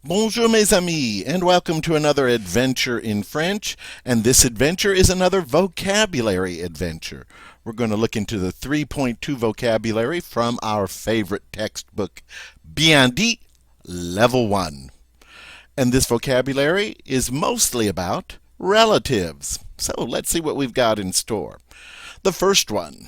Bonjour mes amis, and welcome to another adventure in French. And this adventure is another vocabulary adventure. We're going to look into the 3.2 vocabulary from our favorite textbook, Bien dit, Level 1. And this vocabulary is mostly about relatives. So let's see what we've got in store. The first one,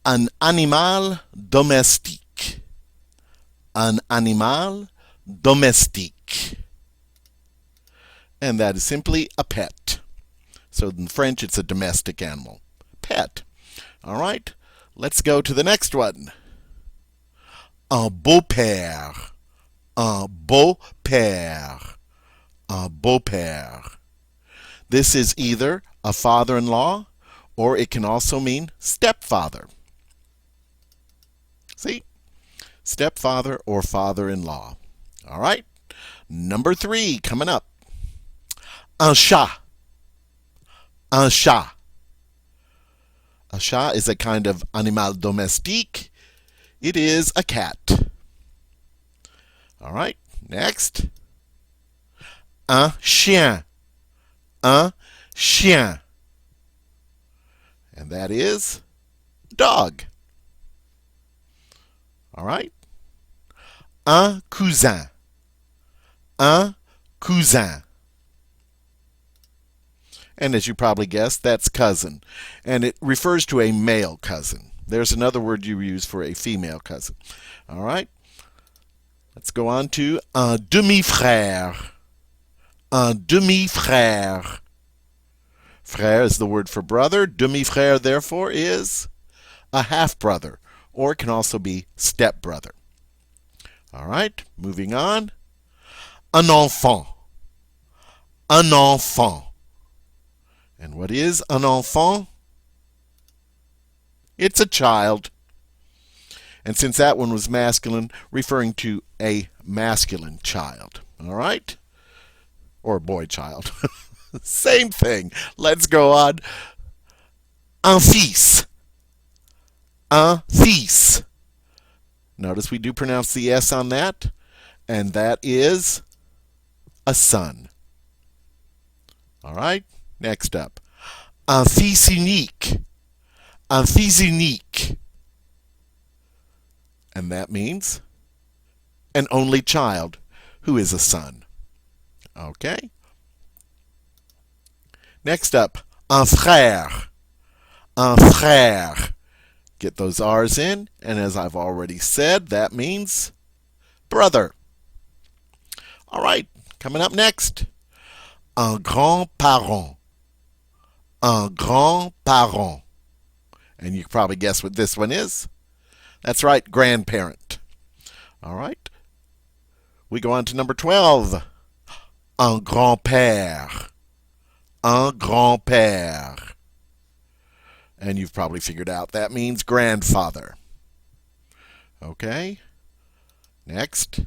un animal domestique. Un animal domestique. And that is simply a pet. So in French, it's a domestic animal. Pet. All right, let's go to the next one. Un beau-père. Un beau-père. Un beau-père. This is either a father-in-law or it can also mean stepfather. See? Stepfather or father-in-law. All right. Number 3 coming up. Un chat. Un chat. A chat is a kind of animal domestique. It is a cat. All right. Next. Un chien. Un chien. And that is dog. All right. Un cousin. Un cousin. And as you probably guessed, that's cousin. And it refers to a male cousin. There's another word you use for a female cousin. All right. Let's go on to un demi-frère. Un demi-frère. Frère is the word for brother. Demi-frère, therefore, is a half-brother, or it can also be step-brother. All right, moving on. Un enfant. Un enfant. And what is un enfant? It's a child. And since that one was masculine, referring to a masculine child. All right? Or boy child. Same thing. Let's go on. Un fils. Un fils. Notice we do pronounce the S on that, and that is a son. All right, next up. Un fils unique. Un fils unique. And that means an only child who is a son. Okay. Next up, un frère. Un frère. Get those R's in, and as I've already said, that means brother. All right, coming up next. Un grand-parent. Un grand-parent. And you can probably guess what this one is. That's right, grandparent. All right. We go on to number 12. Un grand-père. Un grand-père. And you've probably figured out that means grandfather. Okay. Next.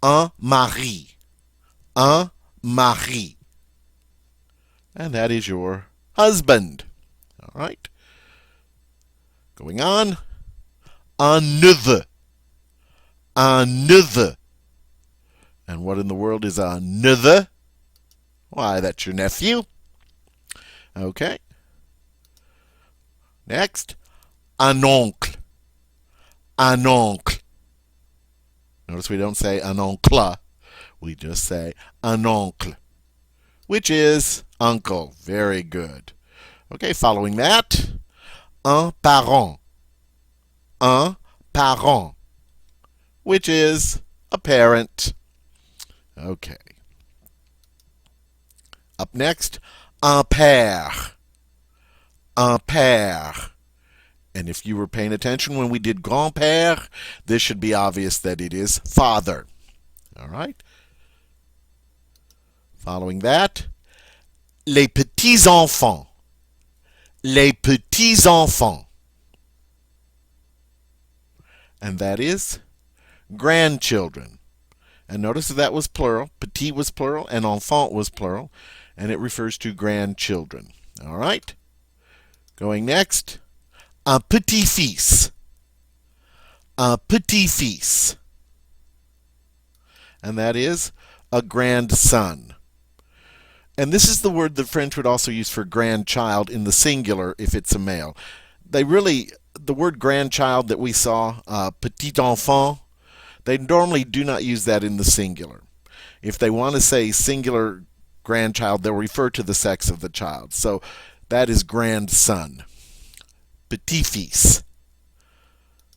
Un mari. Un mari. And that is your husband. All right. Going on. Un neveu. Un neveu. And what in the world is a neveu? Why, that's your nephew. Okay. Next, un oncle. Un oncle. Notice we don't say un oncle. We just say un oncle, which is uncle. Very good. Okay, following that, un parent. Un parent, which is a parent. Okay. Up next, un père. Un père. And if you were paying attention when we did grand-père, this should be obvious that it is father. All right. Following that, les petits-enfants. Les petits-enfants. And that is grandchildren. And notice that was plural. Petit was plural and enfant was plural. And it refers to grandchildren. All right. Going next, un petit-fils. Un petit-fils. and that is a grandson. And this is the word that French would also use for grandchild in the singular if it's a male. The word grandchild that we saw, petit enfant, they normally do not use that in the singular. If they want to say singular grandchild, they'll refer to the sex of the child. So that is grandson. Petit-fils.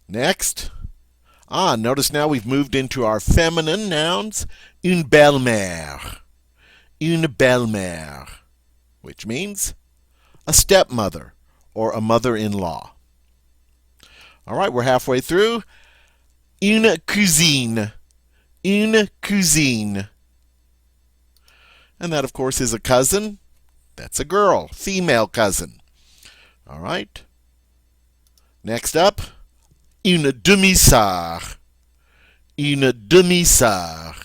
Next. Notice now we've moved into our feminine nouns. Une belle-mère. Une belle-mère, which means a stepmother or a mother-in-law. All right, we're halfway through. Une cousine. Une cousine. And that, of course, is a cousin. That's a girl, female cousin. All right. Next up, une demi-sœur. Une demi-sœur.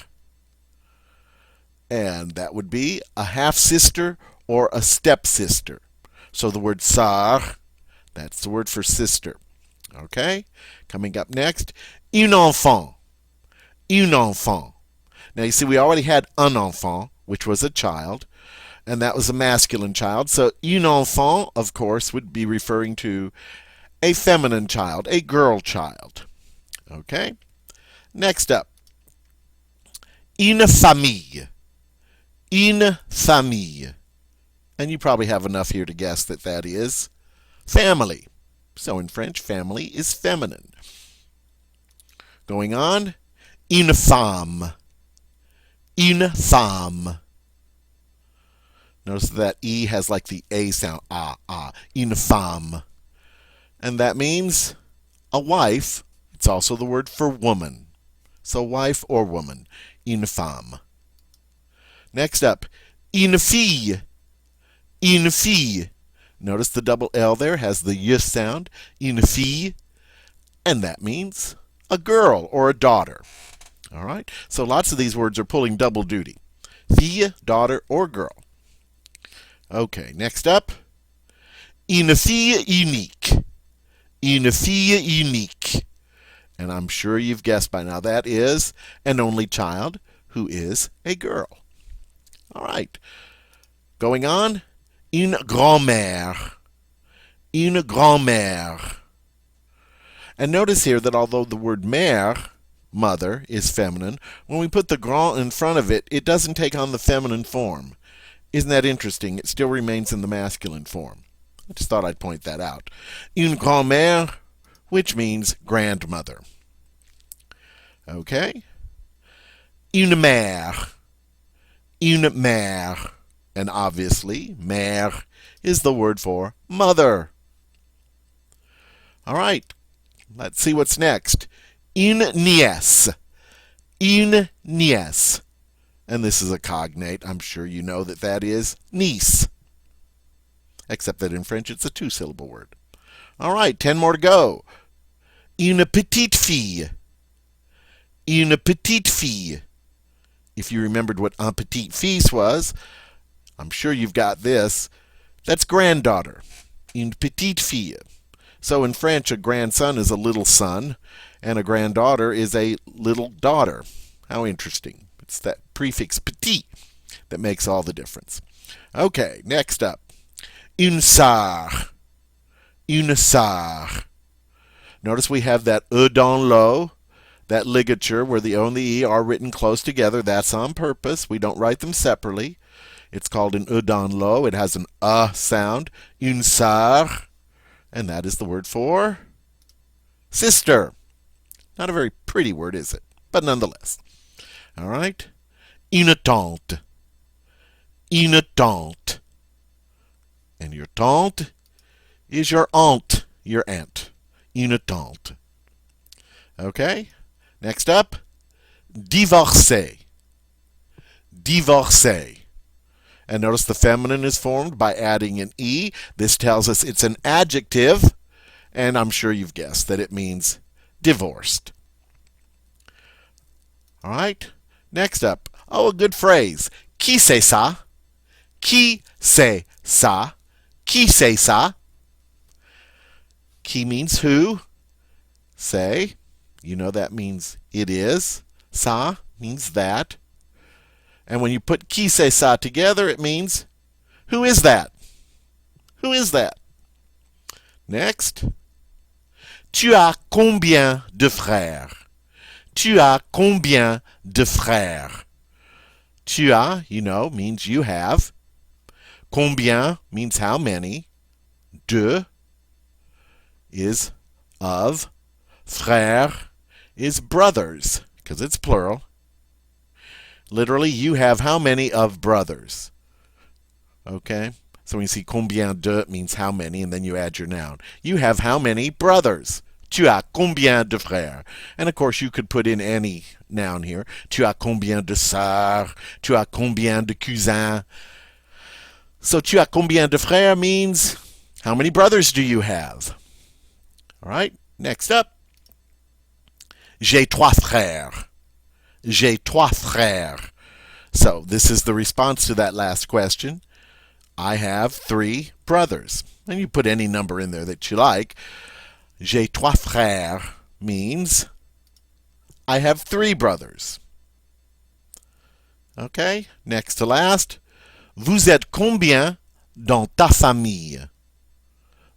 And that would be a half-sister or a stepsister. So the word sœur, that's the word for sister. Okay? Coming up next, une enfant. Une enfant. Now you see we already had un enfant, which was a child, and that was a masculine child. So une enfant, of course, would be referring to a feminine child, a girl child. Okay? Next up, une famille. Une famille. And you probably have enough here to guess that that is family. So in French, family is feminine. Going on, une femme. Une femme. Notice that E has like the A sound. Une femme. And that means a wife. It's also the word for woman. So wife or woman. Une femme. Next up, une fille. Une fille. Notice the double L there has the Y sound. Une fille. And that means a girl or a daughter. All right? So lots of these words are pulling double duty. Fille, daughter, or girl. Okay, next up, une fille unique. Une fille unique. And I'm sure you've guessed by now that is an only child who is a girl. All right. Going on, une grand-mère. Une grand-mère. And notice here that although the word mère, mother, is feminine, when we put the grand in front of it, it doesn't take on the feminine form. Isn't that interesting? It still remains in the masculine form. I just thought I'd point that out. Une grand-mère, which means grandmother. Okay. Une mère. Une mère. And obviously, mère is the word for mother. All right. Let's see what's next. Une nièce. Une nièce. And this is a cognate. I'm sure you know that that is niece. Except that in French it's a two-syllable word. All right, 10 more to go. Une petite fille. Une petite fille. If you remembered what un petit fils was, I'm sure you've got this. That's granddaughter. Une petite fille. So in French, a grandson is a little son, and a granddaughter is a little daughter. How interesting. It's that prefix petit that makes all the difference. Okay, next up. Une sœur. Une sœur. Notice we have that E dans l'eau, that ligature where the O and the E are written close together. That's on purpose. We don't write them separately. It's called an E dans l'eau. It has an sound. Une sœur. And that is the word for sister. Not a very pretty word, is it? But nonetheless. All right. Une tante. Une tante. And your tante is your aunt, your aunt. Une tante. Okay. Next up. Divorcé. Divorcé. And notice the feminine is formed by adding an E. This tells us it's an adjective. And I'm sure you've guessed that it means divorced. All right. Next up. Oh, a good phrase. Qui c'est ça? Qui c'est ça? Qui c'est ça? Qui means who. Say. You know that means it is. Ça means that. And when you put qui c'est ça together, it means who is that? Who is that? Next. Tu as combien de frères? Tu as combien de frères? Tu as, you know, means you have. Combien means how many. De is of. Frère is brothers, because it's plural. Literally, you have how many of brothers? Okay? So when you see combien de, it means how many, and then you add your noun. You have how many brothers? Tu as combien de frères? And of course, you could put in any noun here. Tu as combien de sœurs? Tu as combien de cousins? So tu as combien de frères means how many brothers do you have? All right, next up. J'ai trois frères. J'ai trois frères. So this is the response to that last question. I have 3 brothers. And you put any number in there that you like. J'ai trois frères means I have 3 brothers. Okay, next to last. Vous êtes combien dans ta famille?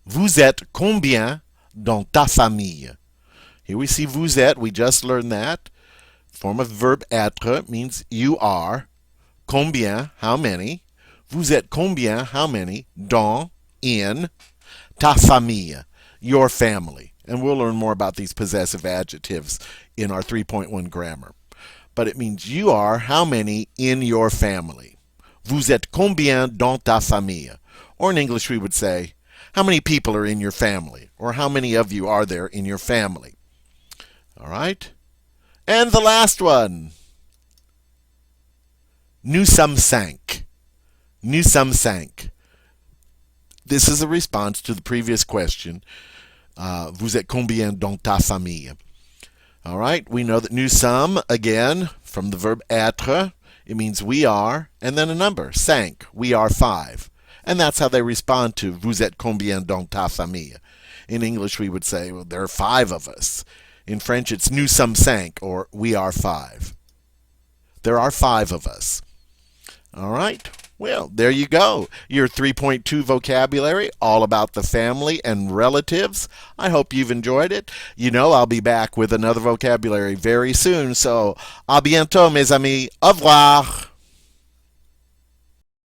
Vous êtes combien dans ta famille? Here we see vous êtes. We just learned that. Form of verb être means you are. Combien, how many. Vous êtes combien, how many. Dans, in. Ta famille, your family. And we'll learn more about these possessive adjectives in our 3.1 grammar. But it means you are how many in your family. Vous êtes combien dans ta famille? Or in English we would say, how many people are in your family? Or how many of you are there in your family? All right? And the last one. Nous sommes 5. Nous sommes 5. This is a response to the previous question. Vous êtes combien dans ta famille? All right, we know that nous sommes, again, from the verb être, it means we are, and then a number, 5. We are 5. And that's how they respond to vous êtes combien dans ta famille. In English, we would say, well, there are 5 of us. In French, it's nous sommes 5, or we are 5. There are 5 of us. All right. Well, there you go. Your 3.2 vocabulary, all about the family and relatives. I hope you've enjoyed it. You know I'll be back with another vocabulary very soon. So, à bientôt, mes amis. Au revoir.